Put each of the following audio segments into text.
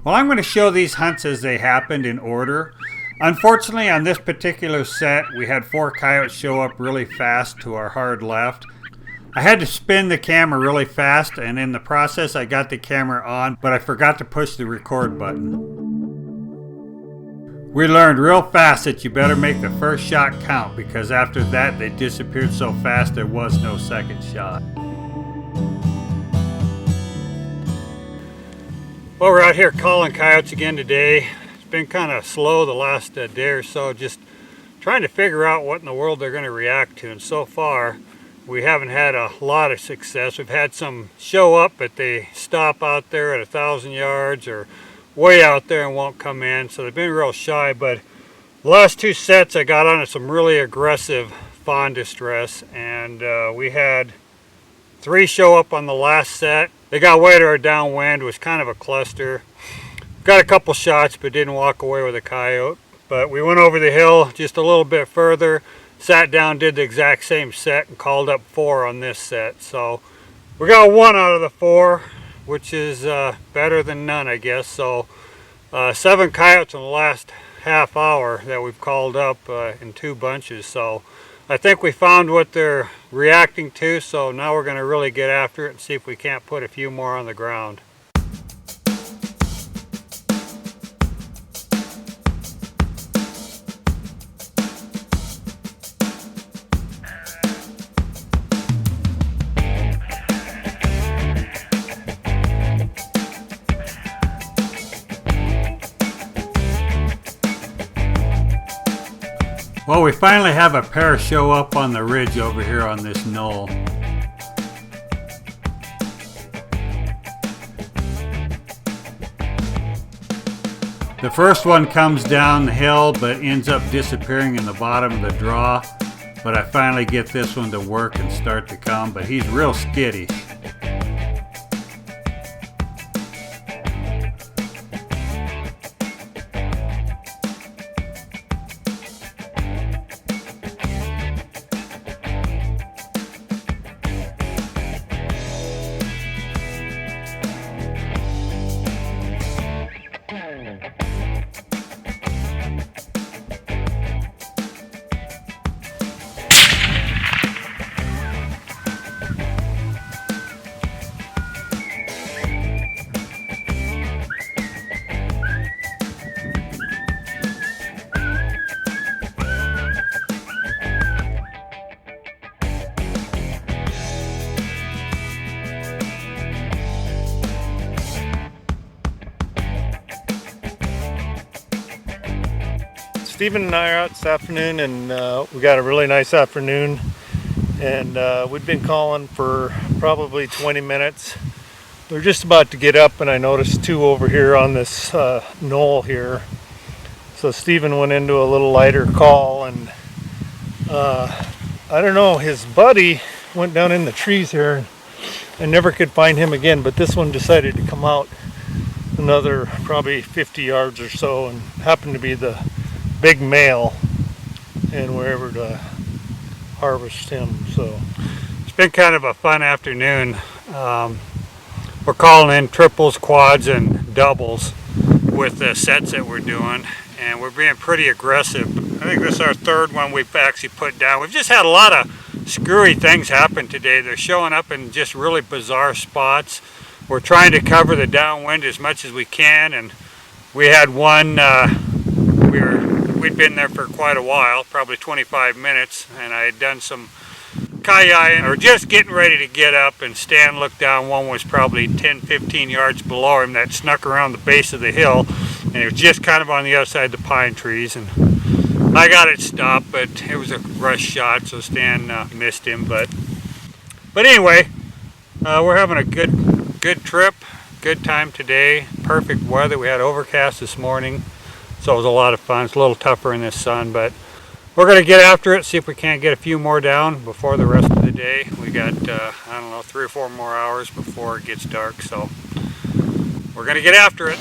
Well, I'm going to show these hunts as they happened in order. Unfortunately, on this particular set, we had 4 coyotes show up really fast to our hard left. I had to spin the camera really fast, and in the process I got the camera on, but I forgot to push the record button. We learned real fast that you better make the first shot count, because after that they disappeared so fast there was no second shot. Well, we're out here calling coyotes again today. It's been kind of slow the last day or so, just trying to figure out what in the world they're going to react to. And so far, we haven't had a lot of success. We've had some show up, but they stop out there at 1,000 yards or way out there and won't come in. So they've been real shy. But the last 2 sets, I got on some really aggressive fawn distress, and we had 3 show up on the last set. They got way to our downwind. It was kind of a cluster. Got a couple shots, but didn't walk away with a coyote. But we went over the hill just a little bit further, sat down, did the exact same set, and called up 4 on this set. So we got 1 out of the 4, which is better than none, I guess. So 7 coyotes in the last half hour that we've called up in 2 bunches. So I think we found what they're reacting to, so now we're going to really get after it and see if we can't put a few more on the ground. Well, we finally have a pair show up on the ridge over here on this knoll. The first one comes down the hill but ends up disappearing in the bottom of the draw. But I finally get this one to work and start to come, but he's real skittish. Stephen and I are out this afternoon, and we got a really nice afternoon, and we've been calling for probably 20 minutes. We're just about to get up, and I noticed 2 over here on this knoll here. So Stephen went into a little lighter call, and I don't know, his buddy went down in the trees here. I never could find him again, but this one decided to come out another probably 50 yards or so, and happened to be the big male, and we're able to harvest him. So it's been kind of a fun afternoon. We're calling in triples, quads, and doubles with the sets that we're doing, and we're being pretty aggressive. I think this is our 3rd one we've actually put down. We've just had a lot of screwy things happen today. They're showing up in just really bizarre spots. We're trying to cover the downwind as much as we can, and we had one we'd been there for quite a while, probably 25 minutes, and I had done some kayaking, or just getting ready to get up, and Stan looked down. One was probably 10-15 yards below him that snuck around the base of the hill, and it was just kind of on the other side of the pine trees, and I got it stopped, but it was a rush shot, so Stan missed him. But anyway, we're having a good trip, good time today, perfect weather. We had overcast this morning, so it was a lot of fun. It's a little tougher in this sun, but we're going to get after it, see if we can't get a few more down before the rest of the day. We got, I don't know, 3 or 4 more hours before it gets dark, so we're going to get after it.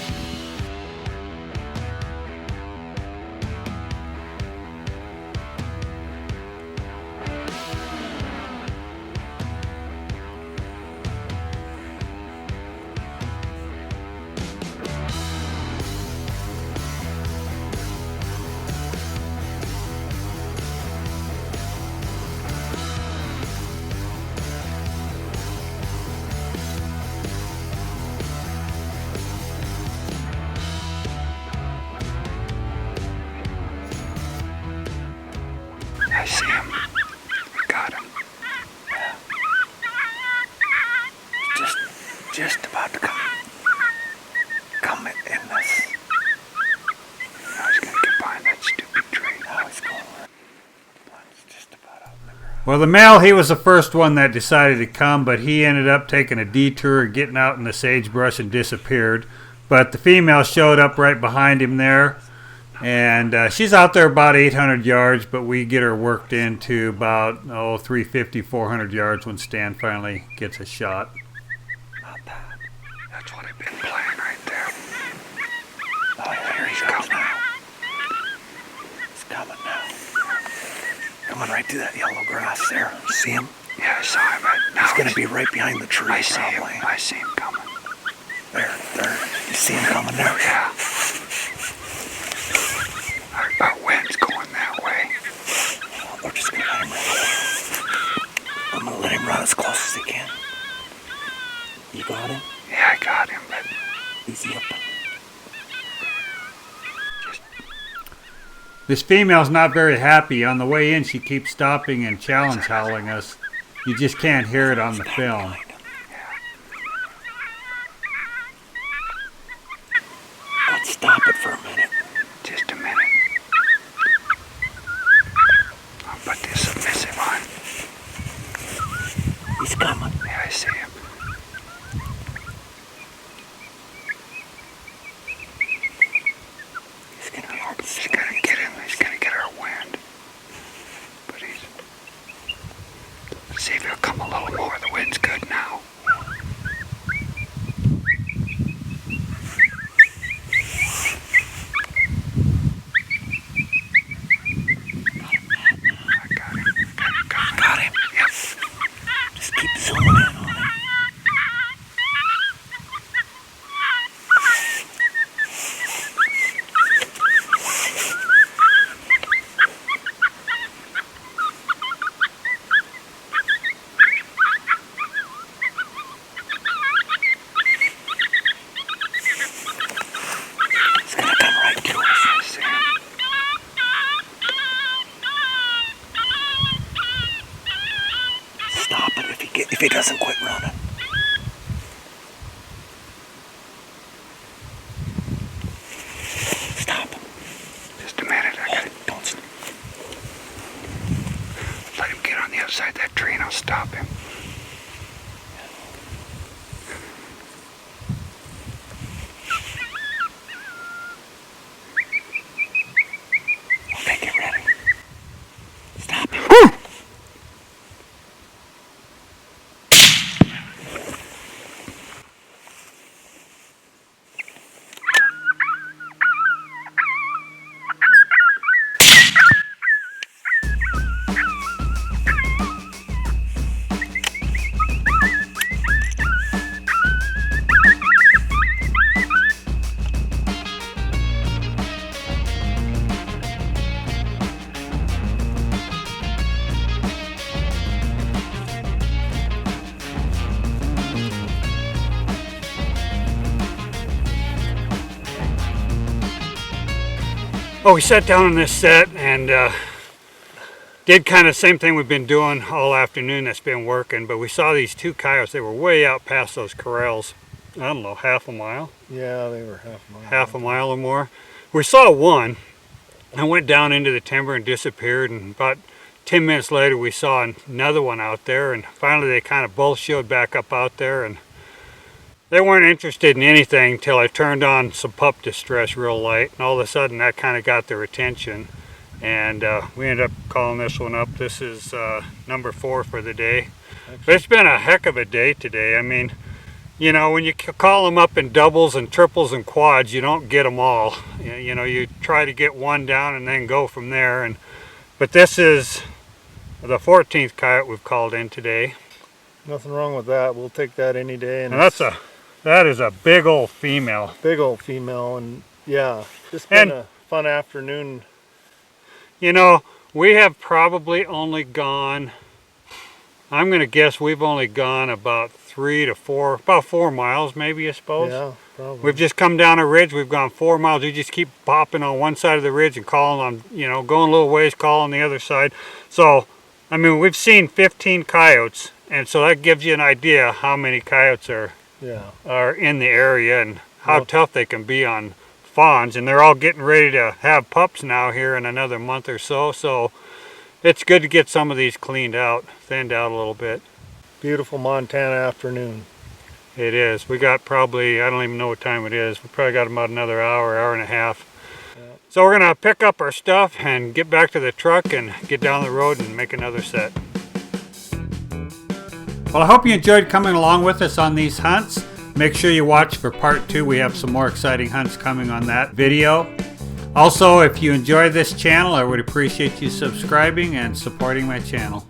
Well, the male, he was the first one that decided to come, but he ended up taking a detour, getting out in the sagebrush and disappeared. But the female showed up right behind him there, and she's out there about 800 yards, but we get her worked into about 350, 400 yards when Stan finally gets a shot. Not that. That's what I've been playing right there. Oh, yeah, here he's coming now. He's coming now. Coming right through that yellow grass there. See him? Yeah, I saw him. He's going to be right behind the tree. I see him. I see him coming. There. You see him coming there? Yeah. Our wind's going that way. Well, we're just going to let him run. I'm going to let him run as close as he can. You got him? Yeah, I got him, but... Easy up. This female's not very happy. On the way in, she keeps stopping and challenge howling us. You just can't hear it on the film. Let's stop it for a minute. Just a minute. I'll put this submissive on. He's coming. Yeah, I see him. He's gonna be hard to see. He's gonna get in. He's gonna get our wind. But let's see if he'll come a little more. The wind's good now. If he doesn't quit running. Stop him. Just a minute. Don't. Let him get on the other side of that tree and I'll stop him. Okay, get ready. Stop him. Well, we sat down on this set and did kind of the same thing we've been doing all afternoon that's been working, but we saw these two coyotes. They were way out past those corrals. I don't know, half a mile? Yeah, they were half a mile. Half a mile or more. We saw one and went down into the timber and disappeared, and about 10 minutes later we saw another one out there, and finally they kind of both showed back up out there, and they weren't interested in anything until I turned on some pup distress real light, and all of a sudden that kind of got their attention, and we ended up calling this one up. This is number 4 for the day. But it's been a heck of a day today. I mean, you know, when you call them up in doubles and triples and quads, you don't get them all. You know, you try to get one down and then go from there. But this is the 14th coyote we've called in today. Nothing wrong with that. We'll take that any day. And that is a big old female. Big old female, and yeah, just been a fun afternoon. You know, we have probably only gone, I'm going to guess we've only gone about 4 miles maybe, I suppose. Yeah, probably. We've just come down a ridge, we've gone 4 miles. We just keep popping on one side of the ridge and calling on, you know, going a little ways, calling the other side. So, I mean, we've seen 15 coyotes, and so that gives you an idea how many coyotes are in the area and how tough they can be on fawns. And they're all getting ready to have pups now here in another month or so. So it's good to get some of these cleaned out, thinned out a little bit. Beautiful Montana afternoon. It is. We got probably, I don't even know what time it is. We probably got about another hour, hour and a half. So we're gonna pick up our stuff and get back to the truck and get down the road and make another set. Well, I hope you enjoyed coming along with us on these hunts. Make sure you watch for part 2. We have some more exciting hunts coming on that video. Also, if you enjoy this channel, I would appreciate you subscribing and supporting my channel.